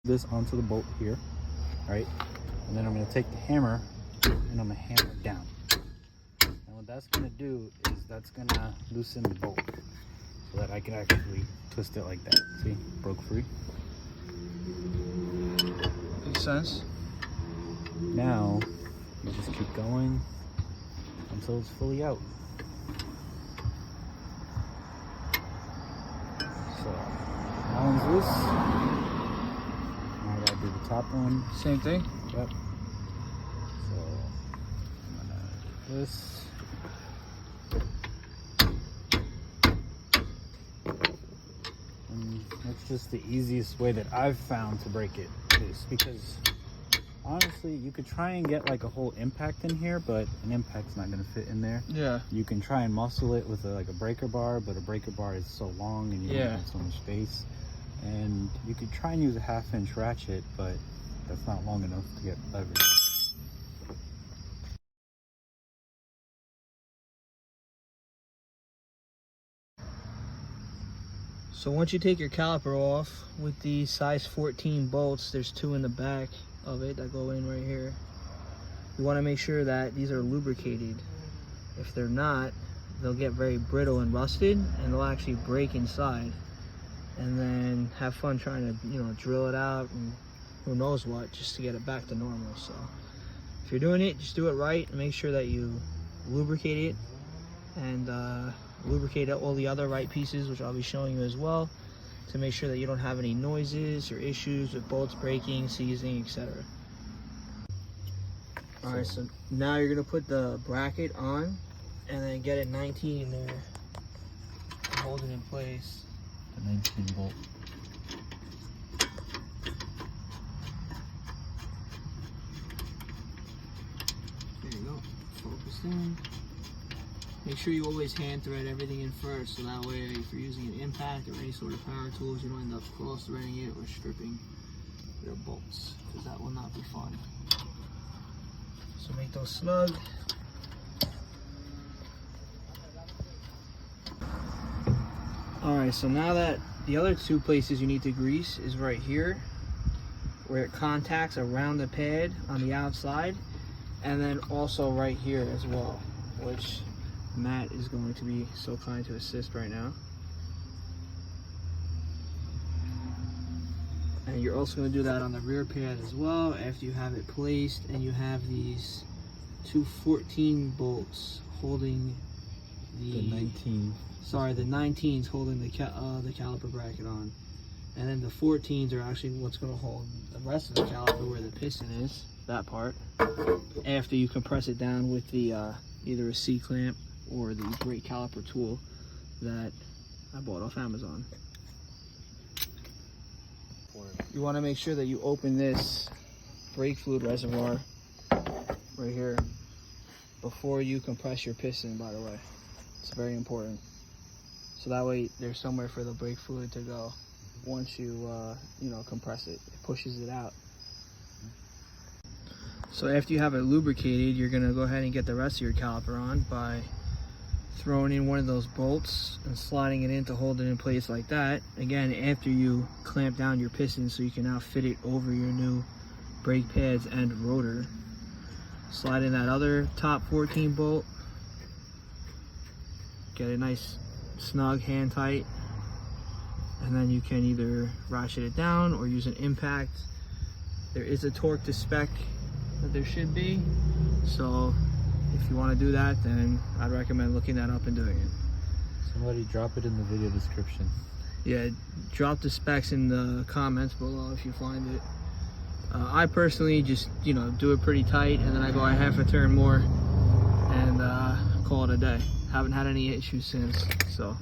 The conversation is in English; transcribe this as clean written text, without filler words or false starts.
this onto the bolt here, right? And then I'm going to take the hammer and I'm going to hammer it down. And what that's going to do is that's going to loosen the bolt so that I can actually twist it like that. See, broke free. Makes sense. Now you just keep going until it's fully out. So that one's loose. Now I gotta do the top one. Same thing? Yep. So I'm gonna do this. And that's just the easiest way that I've found to break it, is because honestly, you could try and get like a whole impact in here, but an impact's not going to fit in there. Yeah. You can try and muscle it with like a breaker bar, but a breaker bar is so long and you don't have so much space. And you could try and use a 1/2-inch ratchet, but that's not long enough to get leverage. So once you take your caliper off with the size 14 bolts, there's 2 in the back of it that go in right here. You want to make sure that these are lubricated. If they're not, they'll get very brittle and rusted and they'll actually break inside. And then have fun trying to, drill it out and who knows what, just to get it back to normal. So if you're doing it, just do it right and make sure that you lubricate it and lubricate all the other right pieces, which I'll be showing you as well, to make sure that you don't have any noises or issues with bolts breaking, seizing, etc. All right, so now you're gonna put the bracket on and then get a 19 in there and hold it in place. The 19 bolt. There you go, focused in. Make sure you always hand thread everything in first, so that way if you're using an impact or any sort of power tools, you don't end up cross threading it or stripping your bolts, because that will not be fun. So make those snug. Alright, so now that the other 2 places you need to grease is right here, where it contacts around the pad on the outside, and then also right here as well, which Matt is going to be so kind to assist right now. And you're also going to do that on the rear pad as well after you have it placed, and you have these 2 14 bolts holding the 19. Sorry, the 19s holding the caliper bracket on, and then the 14s are actually what's going to hold the rest of the caliper where the piston is, that part, after you compress it down with the either a C-clamp or the great caliper tool that I bought off Amazon. You want to make sure that you open this brake fluid reservoir right here before you compress your piston, by the way. It's very important. So that way there's somewhere for the brake fluid to go once you compress it. It pushes it out. So after you have it lubricated, you're going to go ahead and get the rest of your caliper on by throwing in one of those bolts and sliding it in to hold it in place like that. Again, after you clamp down your piston so you can now fit it over your new brake pads and rotor. Slide in that other top 14 bolt. Get a nice snug, hand tight, and then you can either ratchet it down or use an impact. There is a torque to spec that there should be, so if you want to do that, then I'd recommend looking that up and doing it. Somebody drop it in the video description. Yeah, drop the specs in the comments below if you find it. I personally just do it pretty tight, and then I go a 1/2 turn more and call it a day. Haven't had any issues since, so